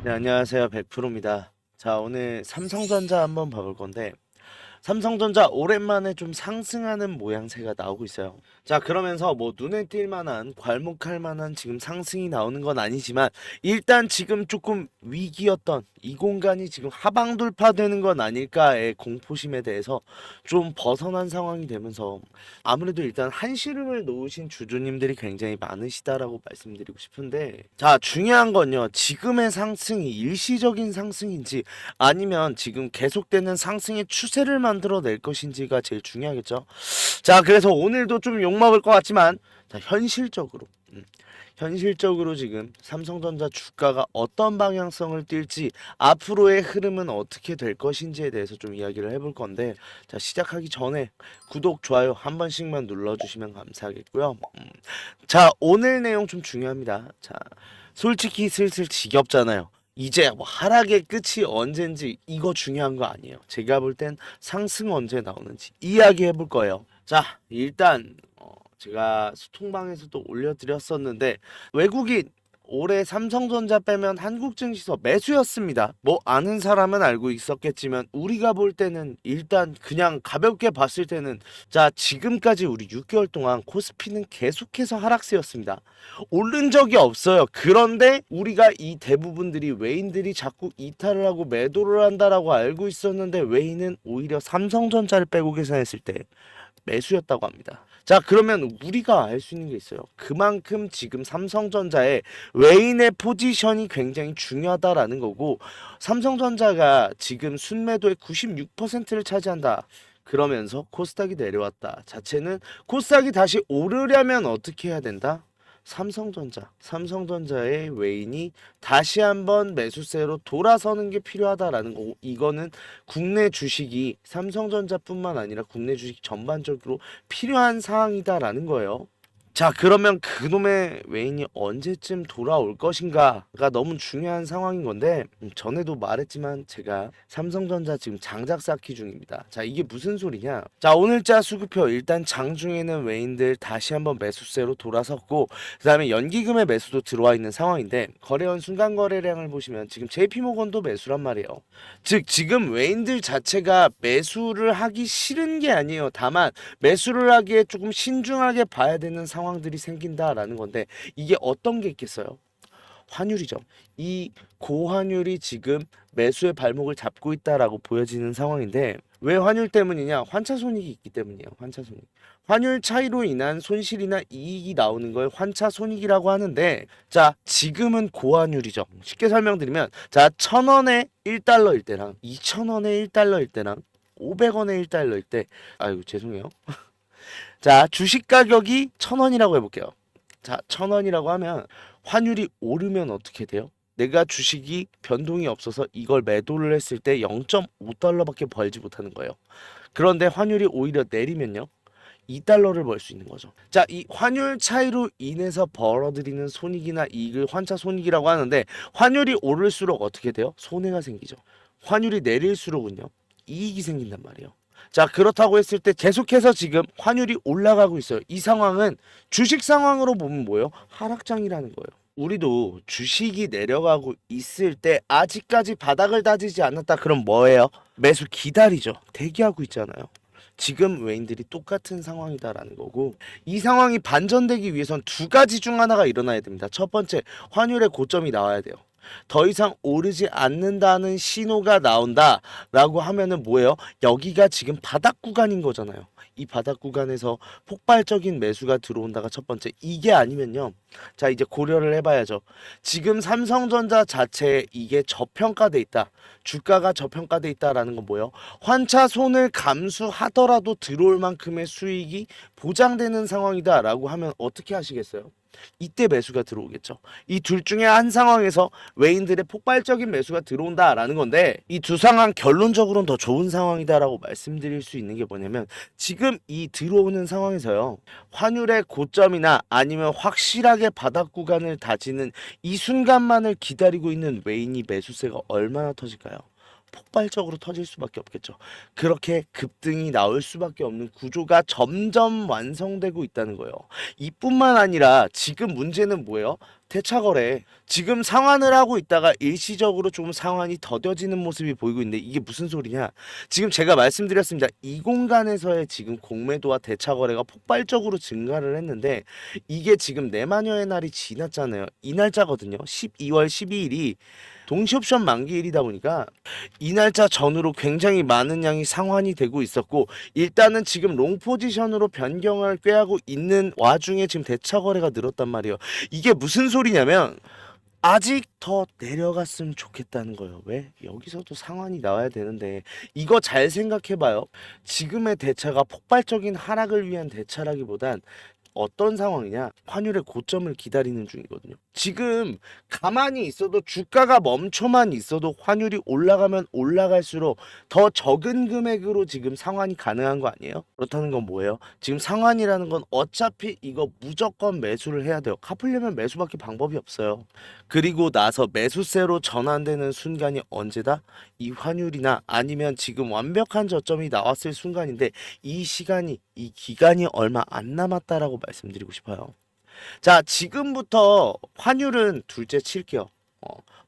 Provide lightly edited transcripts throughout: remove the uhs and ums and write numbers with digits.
네, 안녕하세요. 100%입니다. 자, 오늘 삼성전자 한번 봐볼 건데, 삼성전자 오랜만에 좀 상승하는 모양새가 나오고 있어요. 자, 그러면서 뭐 눈에 띌 만한, 괄목할 만한 지금 상승이 나오는 건 아니지만, 일단 지금 조금 위기였던 이 공간이 지금 하방 돌파되는 건 아닐까의 공포심에 대해서 좀 벗어난 상황이 되면서, 아무래도 일단 한시름을 놓으신 주주님들이 굉장히 많으시다라고 말씀드리고 싶은데, 자, 중요한 건요, 지금의 상승이 일시적인 상승인지 아니면 지금 계속되는 상승의 추세를 만들어낼 것인지가 제일 중요하겠죠. 자, 그래서 오늘도 좀 욕먹을 것 같지만, 자, 현실적으로 지금 삼성전자 주가가 어떤 방향성을 띨지, 앞으로의 흐름은 어떻게 될 것인지에 대해서 좀 이야기를 해볼 건데, 자, 시작하기 전에 구독, 좋아요 한 번씩만 눌러주시면 감사하겠고요. 자, 오늘 내용 좀 중요합니다. 자, 솔직히 슬슬 지겹잖아요. 이제 뭐 하락의 끝이 언젠지 이거 중요한 거 아니에요. 제가 볼 땐 상승 언제 나오는지 이야기해 볼 거예요. 자, 일단 제가 소통방에서도 올려드렸었는데, 외국인 올해 삼성전자 빼면 한국 증시서 매수였습니다. 뭐 아는 사람은 알고 있었겠지만 우리가 볼 때는 일단 그냥 가볍게 봤을 때는, 자, 지금까지 우리 6개월 동안 코스피는 계속해서 하락세였습니다. 오른 적이 없어요. 그런데 우리가 이 대부분들이 외인들이 자꾸 이탈을 하고 매도를 한다라고 알고 있었는데, 외인은 오히려 삼성전자를 빼고 계산했을 때 매수였다고 합니다. 자, 그러면 우리가 알 수 있는 게 있어요. 그만큼 지금 삼성전자의 외인의 포지션이 굉장히 중요하다라는 거고, 삼성전자가 지금 순매도의 96%를 차지한다. 그러면서 코스닥이 내려왔다 자체는, 코스닥이 다시 오르려면 어떻게 해야 된다? 삼성전자의 외인이 다시 한번 매수세로 돌아서는 게 필요하다라는 거고, 이거는 국내 주식이 삼성전자뿐만 아니라 국내 주식 전반적으로 필요한 사항이다라는 거예요. 자, 그러면 그놈의 외인이 언제쯤 돌아올 것인가가 너무 중요한 상황인 건데, 전에도 말했지만 제가 삼성전자 지금 장작 쌓기 중입니다. 자, 이게 무슨 소리냐? 자, 오늘자 수급표 일단 장중에는 외인들 다시 한번 매수세로 돌아섰고, 그 다음에 연기금의 매수도 들어와 있는 상황인데, 거래원 순간 거래량을 보시면 지금 JP모건도 매수란 말이에요. 즉 지금 외인들 자체가 매수를 하기 싫은 게 아니에요. 다만 매수를 하기에 조금 신중하게 봐야 되는 상황들이 생긴다라는 건데, 이게 어떤 게 있겠어요? 환율이죠. 이 고환율이 지금 매수의 발목을 잡고 있다라고 보여지는 상황인데, 왜 환율 때문이냐? 환차 손익이 있기 때문이에요. 환차 손익. 환율 차이로 인한 손실이나 이익이 나오는 걸 환차 손익이라고 하는데, 자, 지금은 고환율이죠. 쉽게 설명드리면, 자, 1,000원에 1달러일 때랑 2,000원에 1달러일 때랑 500원에 1달러일 때, 아이고 죄송해요. 자, 주식 가격이 1,000원이라고 해볼게요. 자, 1,000원이라고 하면 환율이 오르면 어떻게 돼요? 내가 주식이 변동이 없어서 이걸 매도를 했을 때 0.5달러밖에 벌지 못하는 거예요. 그런데 환율이 오히려 내리면요, 2달러를 벌 수 있는 거죠. 자, 이 환율 차이로 인해서 벌어들이는 손익이나 이익을 환차 손익이라고 하는데, 환율이 오를수록 어떻게 돼요? 손해가 생기죠. 환율이 내릴수록은요, 이익이 생긴단 말이에요. 자, 그렇다고 했을 때 계속해서 지금 환율이 올라가고 있어요. 이 상황은 주식 상황으로 보면 뭐예요? 하락장이라는 거예요. 우리도 주식이 내려가고 있을 때 아직까지 바닥을 다지지 않았다. 그럼 뭐예요? 매수 기다리죠. 대기하고 있잖아요. 지금 외인들이 똑같은 상황이다라는 거고, 이 상황이 반전되기 위해선 두 가지 중 하나가 일어나야 됩니다. 첫 번째, 환율의 고점이 나와야 돼요. 더 이상 오르지 않는다는 신호가 나온다라고 하면은 뭐예요? 여기가 지금 바닥 구간인 거잖아요. 이 바닥 구간에서 폭발적인 매수가 들어온다가 첫 번째. 이게 아니면요, 자, 이제 고려를 해봐야죠. 지금 삼성전자 자체에 이게 저평가돼 있다, 주가가 저평가돼 있다라는 건 뭐예요? 환차손을 감수하더라도 들어올 만큼의 수익이 보장되는 상황이다라고 하면 어떻게 하시겠어요? 이때 매수가 들어오겠죠. 이 둘 중에 한 상황에서 외인들의 폭발적인 매수가 들어온다라는 건데, 이 두 상황 결론적으로는 더 좋은 상황이다라고 말씀드릴 수 있는 게 뭐냐면, 지금 이 들어오는 상황에서요, 환율의 고점이나 아니면 확실하게 바닥 구간을 다지는 이 순간만을 기다리고 있는 외인이 매수세가 얼마나 터질까요? 폭발적으로 터질 수밖에 없겠죠. 그렇게 급등이 나올 수밖에 없는 구조가 점점 완성되고 있다는 거예요. 이뿐만 아니라 지금 문제는 뭐예요? 대차거래. 지금 상환을 하고 있다가 일시적으로 조금 상환이 더뎌지는 모습이 보이고 있는데 이게 무슨 소리냐? 지금 제가 말씀드렸습니다. 이 공간에서의 지금 공매도와 대차거래가 폭발적으로 증가를 했는데 이게 지금 내마녀의 날이 지났잖아요. 이 날짜거든요. 12월 12일이 동시옵션 만기일이다 보니까 이 날짜 전후로 굉장히 많은 양이 상환이 되고 있었고 일단은 지금 롱 포지션으로 변경을 꾀하고 있는 와중에 지금 대차 거래가 늘었단 말이에요. 이게 무슨 소리냐면 아직 더 내려갔으면 좋겠다는 거예요. 왜? 여기서도 상환이 나와야 되는데 이거 잘 생각해봐요. 지금의 대차가 폭발적인 하락을 위한 대차라기보단 어떤 상황이냐? 환율의 고점을 기다리는 중이거든요. 지금 가만히 있어도 주가가 멈춰만 있어도 환율이 올라가면 올라갈수록 더 적은 금액으로 지금 상환이 가능한 거 아니에요? 그렇다는 건 뭐예요? 지금 상환이라는 건 어차피 이거 무조건 매수를 해야 돼요. 갚으려면 매수밖에 방법이 없어요. 그리고 나서 매수세로 전환되는 순간이 언제다? 이 환율이나 아니면 지금 완벽한 저점이 나왔을 순간인데 이 시간이 이 기간이 얼마 안 남았다라고 말씀드리고 싶어요. 자, 지금부터 환율은 둘째 칠게요.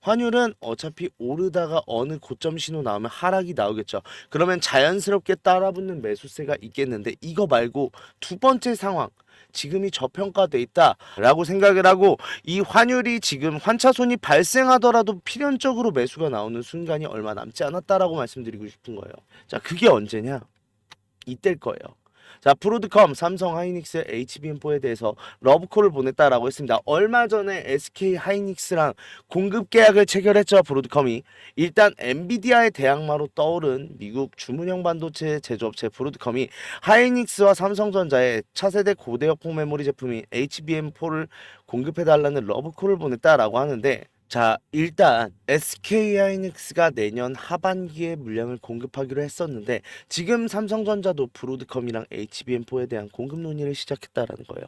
환율은 어차피 오르다가 어느 고점 신호 나오면 하락이 나오겠죠. 그러면 자연스럽게 따라붙는 매수세가 있겠는데 이거 말고 두 번째 상황. 지금이 저평가돼 있다라고 생각을 하고 이 환율이 지금 환차손이 발생하더라도 필연적으로 매수가 나오는 순간이 얼마 남지 않았다라고 말씀드리고 싶은 거예요. 자, 그게 언제냐? 이때일 거예요. 자, 브로드컴, 삼성 하이닉스, HBM4에 대해서 러브콜을 보냈다라고 했습니다. 얼마 전에 SK 하이닉스랑 공급 계약을 체결했죠. 브로드컴이 일단 엔비디아의 대항마로 떠오른 미국 주문형 반도체 제조업체 브로드컴이 하이닉스와 삼성전자의 차세대 고대역 포메모리 제품인 HBM4를 공급해달라는 러브콜을 보냈다라고 하는데 자, 일단 SK하이닉스가 내년 하반기에 물량을 공급하기로 했었는데 지금 삼성전자도 브로드컴이랑 HBM4에 대한 공급 논의를 시작했다라는 거예요.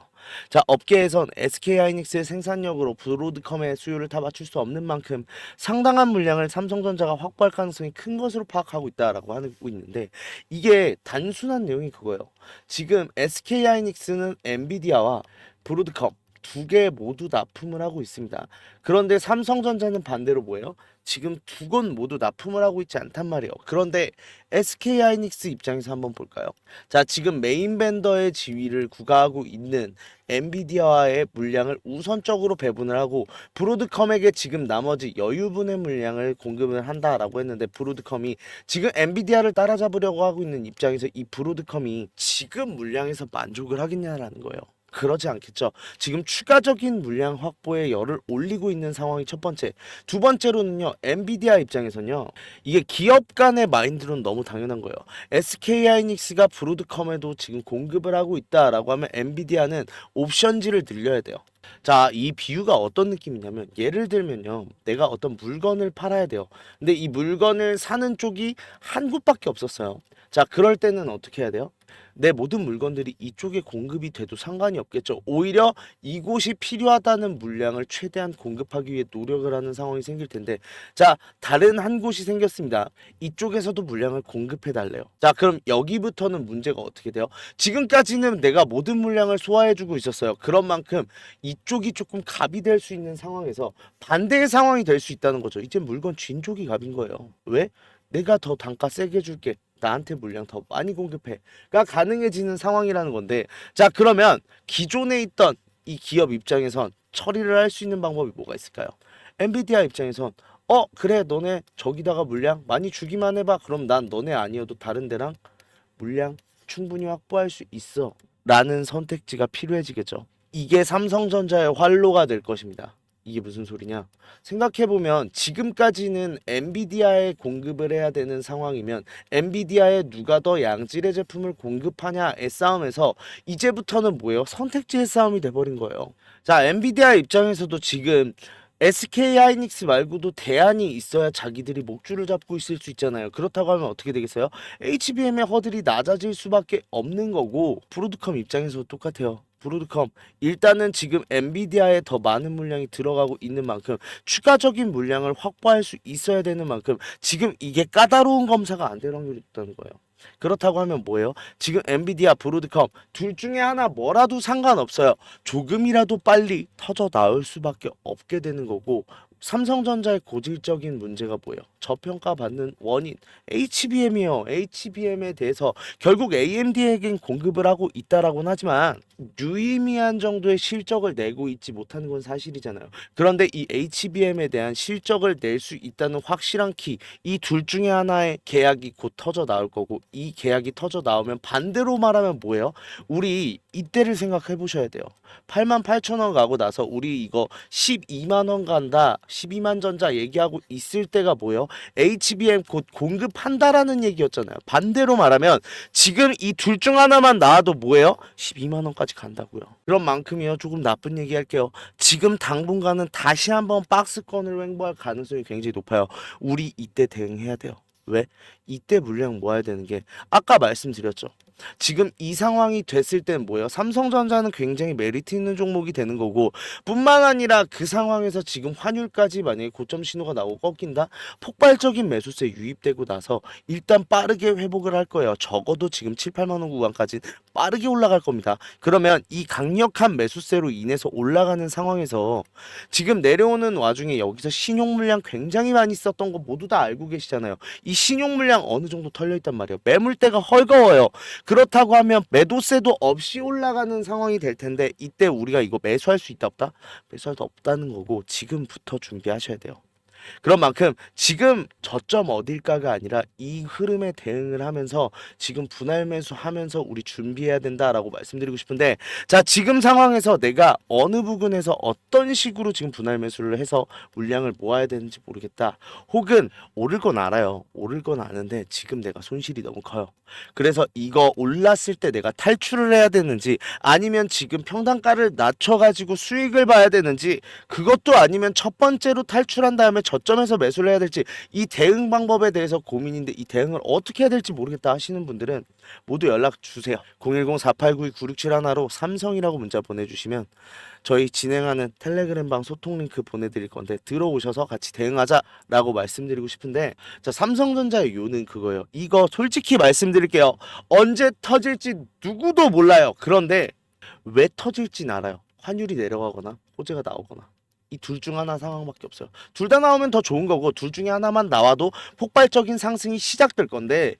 자, 업계에선 SK하이닉스의 생산력으로 브로드컴의 수요를 다 맞출 수 없는 만큼 상당한 물량을 삼성전자가 확보할 가능성이 큰 것으로 파악하고 있다라고 하고 있는데 이게 단순한 내용이 그거예요. 지금 SK하이닉스는 엔비디아와 브로드컴 두 개 모두 납품을 하고 있습니다. 그런데 삼성전자는 반대로 뭐예요? 지금 두 곳 모두 납품을 하고 있지 않단 말이에요. 그런데 SK하이닉스 입장에서 한번 볼까요? 자, 지금 메인 벤더의 지위를 구가하고 있는 엔비디아와의 물량을 우선적으로 배분을 하고 브로드컴에게 지금 나머지 여유분의 물량을 공급을 한다라고 했는데 브로드컴이 지금 엔비디아를 따라잡으려고 하고 있는 입장에서 이 브로드컴이 지금 물량에서 만족을 하겠냐라는 거예요. 그러지 않겠죠. 지금 추가적인 물량 확보에 열을 올리고 있는 상황이 첫 번째. 두 번째로는요. 엔비디아 입장에서는요. 이게 기업 간의 마인드로는 너무 당연한 거예요. SK하이닉스가 브로드컴에도 지금 공급을 하고 있다라고 하면 엔비디아는 옵션지를 늘려야 돼요. 자, 이 비유가 어떤 느낌이냐면 예를 들면요. 내가 어떤 물건을 팔아야 돼요. 근데 이 물건을 사는 쪽이 한 곳밖에 없었어요. 자, 그럴 때는 어떻게 해야 돼요? 내 모든 물건들이 이쪽에 공급이 돼도 상관이 없겠죠. 오히려 이곳이 필요하다는 물량을 최대한 공급하기 위해 노력을 하는 상황이 생길 텐데 자, 다른 한 곳이 생겼습니다. 이쪽에서도 물량을 공급해 달래요. 자, 그럼 여기부터는 문제가 어떻게 돼요? 지금까지는 내가 모든 물량을 소화해주고 있었어요. 그런 만큼 이쪽이 조금 갑이 될 수 있는 상황에서 반대의 상황이 될 수 있다는 거죠. 이제 물건 쥔 쪽이 갑인 거예요. 왜? 내가 더 단가 세게 줄게. 나한테 물량 더 많이 공급해가 가능해지는 상황이라는 건데 자, 그러면 기존에 있던 이 기업 입장에선 처리를 할 수 있는 방법이 뭐가 있을까요? 엔비디아 입장에선 그래 너네 저기다가 물량 많이 주기만 해봐. 그럼 난 너네 아니어도 다른 데랑 물량 충분히 확보할 수 있어 라는 선택지가 필요해지겠죠. 이게 삼성전자의 활로가 될 것입니다. 이게 무슨 소리냐? 생각해보면 지금까지는 엔비디아에 공급을 해야 되는 상황이면 엔비디아에 누가 더 양질의 제품을 공급하냐의 싸움에서 이제부터는 뭐예요? 선택지의 싸움이 돼버린 거예요. 자, 엔비디아 입장에서도 지금 SK하이닉스 말고도 대안이 있어야 자기들이 목줄을 잡고 있을 수 있잖아요. 그렇다고 하면 어떻게 되겠어요? HBM의 허들이 낮아질 수밖에 없는 거고 브로드컴 입장에서도 똑같아요. 브로드컴 일단은 지금 엔비디아에 더 많은 물량이 들어가고 있는 만큼 추가적인 물량을 확보할 수 있어야 되는 만큼 지금 이게 까다로운 검사가 안 될 확률이 있다는 거예요. 그렇다고 하면 뭐예요? 지금 엔비디아, 브로드컴 둘 중에 하나 뭐라도 상관없어요. 조금이라도 빨리 터져 나올 수밖에 없게 되는 거고, 삼성전자의 고질적인 문제가 뭐예요? 저평가 받는 원인 HBM이요. HBM에 대해서 결국 AMD에겐 공급을 하고 있다라고는 하지만 유의미한 정도의 실적을 내고 있지 못하는 건 사실이잖아요. 그런데 이 HBM에 대한 실적을 낼 수 있다는 확실한 키, 이 둘 중에 하나의 계약이 곧 터져 나올 거고, 이 계약이 터져 나오면 반대로 말하면 뭐예요? 우리 이때를 생각해 보셔야 돼요. 88,000원 가고 나서 우리 이거 12만 원 간다, 12만 전자 얘기하고 있을 때가 뭐예요? HBM 곧 공급한다라는 얘기였잖아요. 반대로 말하면 지금 이 둘 중 하나만 나와도 뭐예요? 12만 원까지 간다고요. 그런 만큼이요. 조금 나쁜 얘기 할게요. 지금 당분간은 다시 한번 박스권을 횡보할 가능성이 굉장히 높아요. 우리 이때 대응해야 돼요. 왜? 이때 물량 모아야 되는 게 아까 말씀드렸죠. 지금 이 상황이 됐을 땐 뭐예요? 삼성전자는 굉장히 메리트 있는 종목이 되는 거고, 뿐만 아니라 그 상황에서 지금 환율까지 만약에 고점 신호가 나오고 꺾인다? 폭발적인 매수세 유입되고 나서 일단 빠르게 회복을 할 거예요. 적어도 지금 7, 8만 원 구간까지 빠르게 올라갈 겁니다. 그러면 이 강력한 매수세로 인해서 올라가는 상황에서 지금 내려오는 와중에 여기서 신용 물량 굉장히 많이 썼던 거 모두 다 알고 계시잖아요. 이 신용 물량 어느 정도 털려 있단 말이에요. 매물대가 헐거워요. 그렇다고 하면 매도세도 없이 올라가는 상황이 될 텐데, 이때 우리가 이거 매수할 수 있다 없다? 매수할 수 없다는 거고, 지금부터 준비하셔야 돼요. 그런 만큼 지금 저점 어딜까가 아니라 이 흐름에 대응을 하면서 지금 분할 매수하면서 우리 준비해야 된다라고 말씀드리고 싶은데, 자, 지금 상황에서 내가 어느 부분에서 어떤 식으로 지금 분할 매수를 해서 물량을 모아야 되는지 모르겠다, 혹은 오를 건 알아요. 오를 건 아는데 지금 내가 손실이 너무 커요. 그래서 이거 올랐을 때 내가 탈출을 해야 되는지, 아니면 지금 평단가를 낮춰가지고 수익을 봐야 되는지, 그것도 아니면 첫 번째로 탈출한 다음에 저점에서 매수를 해야 될지, 이 대응 방법에 대해서 고민인데 이 대응을 어떻게 해야 될지 모르겠다 하시는 분들은 모두 연락 주세요. 010-4892-9671로 삼성이라고 문자 보내주시면 저희 진행하는 텔레그램 방 소통 링크 보내드릴 건데 들어오셔서 같이 대응하자라고 말씀드리고 싶은데, 자, 삼성전자의 요는 그거예요. 이거 솔직히 말씀드릴게요. 언제 터질지 누구도 몰라요. 그런데 왜 터질진 알아요. 환율이 내려가거나 호재가 나오거나, 이 둘 중 하나 상황밖에 없어요. 둘 다 나오면 더 좋은 거고, 둘 중에 하나만 나와도 폭발적인 상승이 시작될 건데,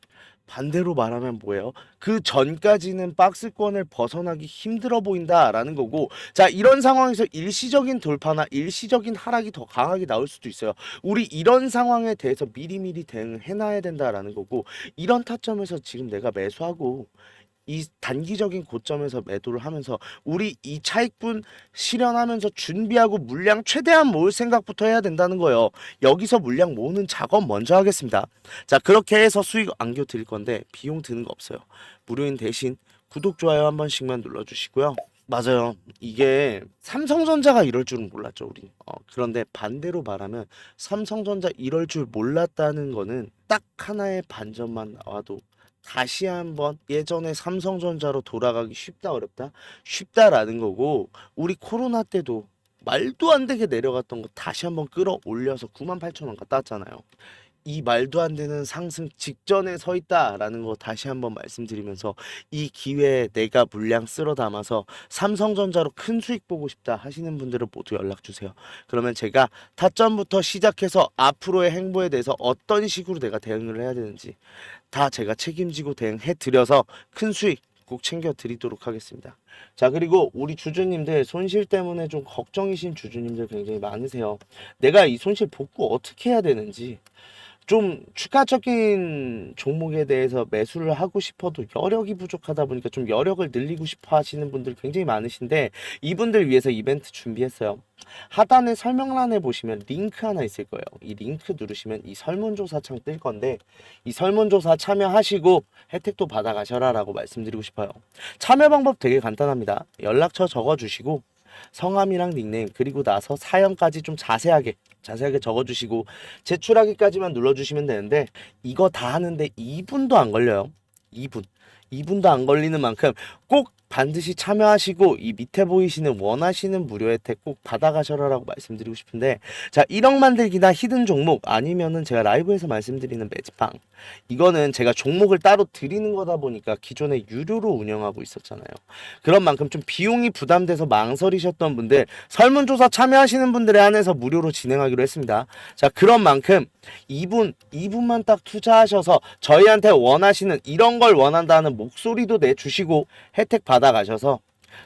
반대로 말하면 뭐예요? 그 전까지는 박스권을 벗어나기 힘들어 보인다라는 거고, 자, 이런 상황에서 일시적인 돌파나 일시적인 하락이 더 강하게 나올 수도 있어요. 우리 이런 상황에 대해서 미리미리 대응을 해놔야 된다라는 거고, 이런 타점에서 지금 내가 매수하고 이 단기적인 고점에서 매도를 하면서 우리 이 차익분 실현하면서 준비하고 물량 최대한 모을 생각부터 해야 된다는 거예요. 여기서 물량 모으는 작업 먼저 하겠습니다. 자, 그렇게 해서 수익 안겨 드릴 건데 비용 드는 거 없어요. 무료인 대신 구독, 좋아요 한 번씩만 눌러주시고요. 맞아요. 이게 삼성전자가 이럴 줄은 몰랐죠, 우리. 그런데 반대로 말하면 삼성전자 이럴 줄 몰랐다는 거는 딱 하나의 반전만 나와도 다시 한번 예전에 삼성전자로 돌아가기 쉽다 어렵다? 쉽다라는 거고, 우리 코로나 때도 말도 안 되게 내려갔던 거 다시 한번 끌어올려서 98,000원 갔다 왔잖아요. 이 말도 안 되는 상승 직전에 서 있다라는 거 다시 한번 말씀드리면서, 이 기회에 내가 물량 쓸어 담아서 삼성전자로 큰 수익 보고 싶다 하시는 분들은 모두 연락 주세요. 그러면 제가 타점부터 시작해서 앞으로의 행보에 대해서 어떤 식으로 내가 대응을 해야 되는지 다 제가 책임지고 대응해 드려서 큰 수익 꼭 챙겨 드리도록 하겠습니다. 자, 그리고 우리 주주님들 손실 때문에 좀 걱정이신 주주님들 굉장히 많으세요. 내가 이 손실 복구 어떻게 해야 되는지, 좀 추가적인 종목에 대해서 매수를 하고 싶어도 여력이 부족하다 보니까 좀 여력을 늘리고 싶어 하시는 분들 굉장히 많으신데, 이분들 위해서 이벤트 준비했어요. 하단에 설명란에 보시면 링크 하나 있을 거예요. 이 링크 누르시면 이 설문조사 창 뜰 건데, 이 설문조사 참여하시고 혜택도 받아가셔라 라고 말씀드리고 싶어요. 참여 방법 되게 간단합니다. 연락처 적어주시고 성함이랑 닉네임, 그리고 나서 사연까지 좀 자세하게 적어주시고 제출하기까지만 눌러주시면 되는데, 이거 다 하는데 2분도 안 걸려요. 2분. 2분도 안 걸리는 만큼 꼭 반드시 참여하시고 이 밑에 보이시는 원하시는 무료 혜택 꼭 받아가셔라라고 말씀드리고 싶은데, 자 1억 만들기나 히든 종목 아니면은 제가 라이브에서 말씀드리는 매직방, 이거는 제가 종목을 따로 드리는 거다 보니까 기존에 유료로 운영하고 있었잖아요. 그런 만큼 좀 비용이 부담돼서 망설이셨던 분들, 설문조사 참여하시는 분들에 한해서 무료로 진행하기로 했습니다. 자 그런 만큼 2분만 딱 투자하셔서 저희한테 원하시는 이런 걸 원한다는 목소리도 내주시고 혜택 받아가셔서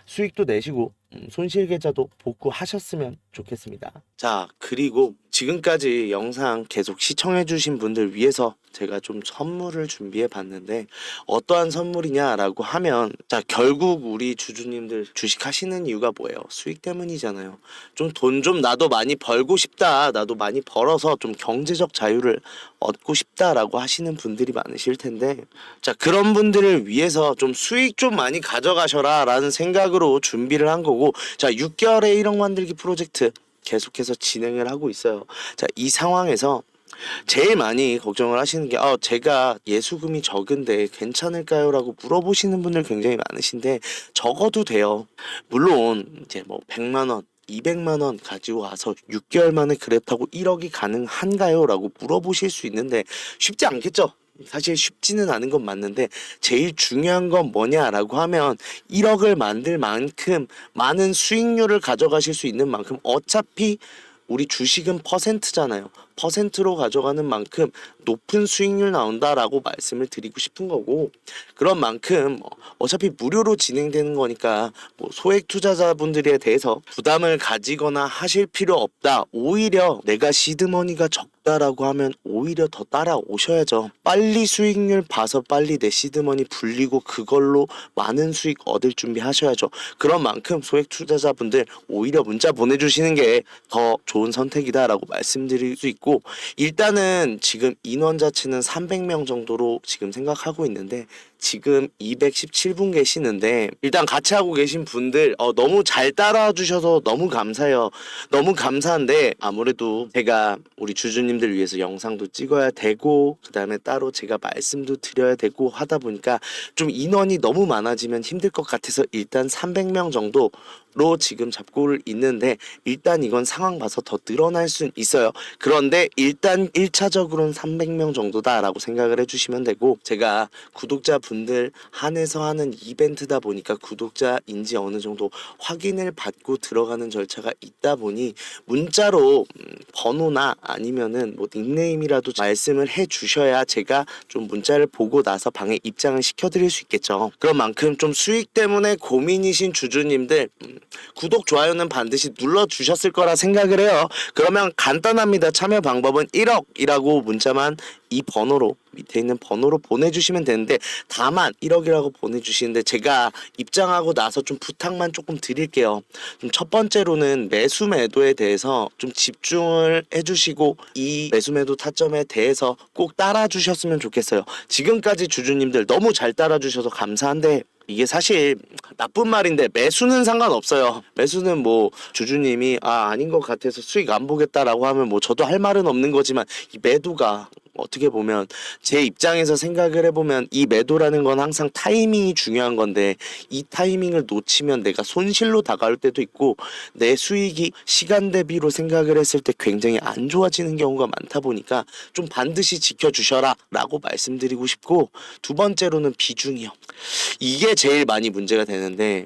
수익도 내시고 손실 계좌도 복구하셨으면 좋겠습니다. 자 그리고 지금까지 영상 계속 시청해주신 분들 위해서 제가 좀 선물을 준비해 봤는데, 어떠한 선물이냐라고 하면, 자 결국 우리 주주님들 주식하시는 이유가 뭐예요? 수익 때문이잖아요. 좀 돈 좀 나도 많이 벌고 싶다, 나도 많이 벌어서 좀 경제적 자유를 얻고 싶다라고 하시는 분들이 많으실 텐데, 자 그런 분들을 위해서 좀 수익 좀 많이 가져가셔라 라는 생각으로 준비를 한 거고, 자 6개월의 1억 만들기 프로젝트 계속해서 진행을 하고 있어요. 자 이 상황에서 제일 많이 걱정을 하시는 게, 제가 예수금이 적은데 괜찮을까요? 라고 물어보시는 분들 굉장히 많으신데, 적어도 돼요. 물론 이제 뭐 100만 원 200만 원 가지고 와서 6개월 만에 그랩하고 1억이 가능한가요? 라고 물어보실 수 있는데, 쉽지 않겠죠? 사실 쉽지는 않은 건 맞는데, 제일 중요한 건 뭐냐라고 하면 1억을 만들 만큼 많은 수익률을 가져가실 수 있는 만큼, 어차피 우리 주식은 퍼센트잖아요. 퍼센트로 가져가는 만큼 높은 수익률 나온다라고 말씀을 드리고 싶은 거고, 그런 만큼 어차피 무료로 진행되는 거니까 뭐 소액 투자자분들에 대해서 부담을 가지거나 하실 필요 없다. 오히려 내가 시드머니가 적다라고 하면 오히려 더 따라오셔야죠. 빨리 수익률 봐서 빨리 내 시드머니 불리고 그걸로 많은 수익 얻을 준비 하셔야죠. 그런 만큼 소액 투자자분들 오히려 문자 보내주시는 게 더 좋은 선택이다라고 말씀드릴 수 있고, 일단은 지금 인원 자체는 300명 정도로 지금 생각하고 있는데, 지금 217분 계시는데, 일단 같이 하고 계신 분들 너무 잘 따라와 주셔서 너무 감사해요. 너무 감사한데, 아무래도 제가 우리 주주님들 위해서 영상도 찍어야 되고, 그 다음에 따로 제가 말씀도 드려야 되고 하다 보니까 좀 인원이 너무 많아지면 힘들 것 같아서 일단 300명 정도 로 지금 잡고 있는데, 일단 이건 상황 봐서 더 늘어날 순 있어요. 그런데 일단 1차적으로는 300명 정도다라고 생각을 해주시면 되고, 제가 구독자분들 한해서 하는 이벤트다 보니까 구독자인지 어느 정도 확인을 받고 들어가는 절차가 있다 보니 문자로 번호나 아니면은 뭐 닉네임이라도 말씀을 해 주셔야 제가 좀 문자를 보고 나서 방에 입장을 시켜드릴 수 있겠죠. 그런 만큼 좀 수익 때문에 고민이신 주주님들, 구독, 좋아요는 반드시 눌러주셨을 거라 생각을 해요. 그러면 간단합니다. 참여 방법은 1억이라고 문자만 이 번호로, 밑에 있는 번호로 보내주시면 되는데, 다만 1억이라고 보내주시는데 제가 입장하고 나서 좀 부탁만 조금 드릴게요. 좀 첫 번째로는 매수 매도에 대해서 좀 집중을 해주시고, 이 매수 매도 타점에 대해서 꼭 따라주셨으면 좋겠어요. 지금까지 주주님들 너무 잘 따라주셔서 감사한데, 이게 사실 나쁜 말인데 매수는 상관없어요. 매수는 뭐 주주님이 아닌 것 같아서 수익 안 보겠다라고 하면 뭐 저도 할 말은 없는 거지만, 이 매도가 어떻게 보면 제 입장에서 생각을 해보면 이 매도라는 건 항상 타이밍이 중요한 건데, 이 타이밍을 놓치면 내가 손실로 다가올 때도 있고, 내 수익이 시간 대비로 생각을 했을 때 굉장히 안 좋아지는 경우가 많다 보니까 좀 반드시 지켜주셔라 라고 말씀드리고 싶고, 두 번째로는 비중이요. 이게 제일 많이 문제가 되는데,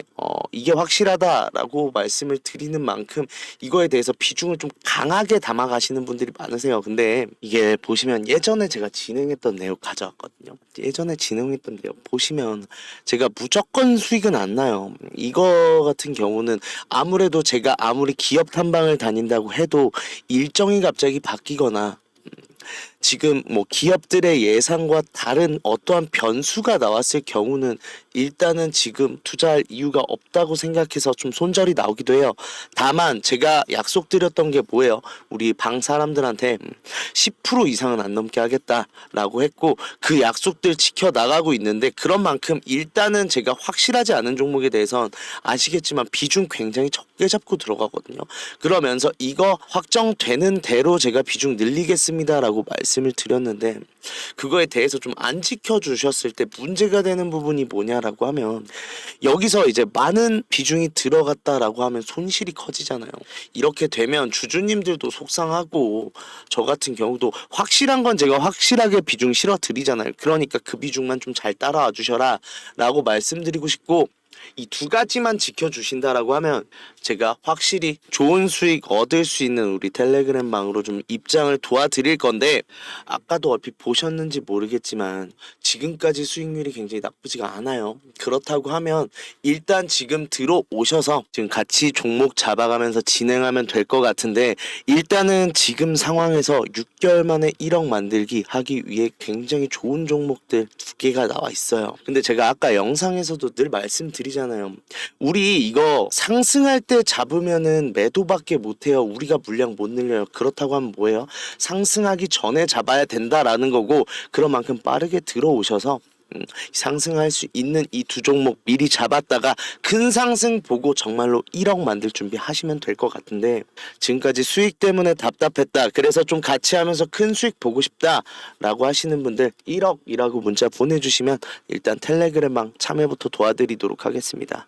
이게 확실하다라고 말씀을 드리는 만큼 이거에 대해서 비중을 좀 강하게 담아가시는 분들이 많으세요. 근데 이게 보시면 예전에 제가 진행했던 내용 가져왔거든요. 예전에 진행했던 내용 보시면 제가 무조건 수익은 안 나요. 이거 같은 경우는 아무래도 제가 아무리 기업 탐방을 다닌다고 해도 일정이 갑자기 바뀌거나, 지금 뭐 기업들의 예상과 다른 어떠한 변수가 나왔을 경우는 일단은 지금 투자할 이유가 없다고 생각해서 좀 손절이 나오기도 해요. 다만 제가 약속드렸던 게 뭐예요? 우리 방 사람들한테 10% 이상은 안 넘게 하겠다라고 했고, 그 약속들 지켜나가고 있는데, 그런 만큼 일단은 제가 확실하지 않은 종목에 대해선 아시겠지만 비중 굉장히 적게 잡고 들어가거든요. 그러면서 이거 확정되는 대로 제가 비중 늘리겠습니다라고 말씀 말씀을 드렸는데 그거에 대해서 좀 안 지켜주셨을 때 문제가 되는 부분이 뭐냐라고 하면 여기서 이제 많은 비중이 들어갔다라고 하면 손실이 커지잖아요. 이렇게 되면 주주님들도 속상하고 저 같은 경우도 확실한 건 제가 확실하게 비중 실어 드리잖아요. 그러니까 그 비중만 좀 잘 따라와 주셔라 라고 말씀드리고 싶고, 이 두 가지만 지켜주신다라고 하면 제가 확실히 좋은 수익 얻을 수 있는 우리 텔레그램 방으로 좀 입장을 도와드릴 건데, 아까도 얼핏 보셨는지 모르겠지만 지금까지 수익률이 굉장히 나쁘지가 않아요. 그렇다고 하면 일단 지금 들어오셔서 지금 같이 종목 잡아가면서 진행하면 될 것 같은데, 일단은 지금 상황에서 6개월 만에 1억 만들기 하기 위해 굉장히 좋은 종목들 두 개가 나와 있어요. 근데 제가 아까 영상에서도 늘 말씀드리잖아요. 우리 이거 상승할 때 잡으면은 매도밖에 못해요. 우리가 물량 못 늘려요. 그렇다고 하면 뭐예요? 상승하기 전에 잡아야 된다라는 거고, 그런 만큼 빠르게 들어오셔서 상승할 수 있는 이 두 종목 미리 잡았다가 큰 상승 보고 정말로 1억 만들 준비 하시면 될 것 같은데, 지금까지 수익 때문에 답답했다, 그래서 좀 같이 하면서 큰 수익 보고 싶다 라고 하시는 분들 1억이라고 문자 보내주시면 일단 텔레그램방 참여부터 도와드리도록 하겠습니다.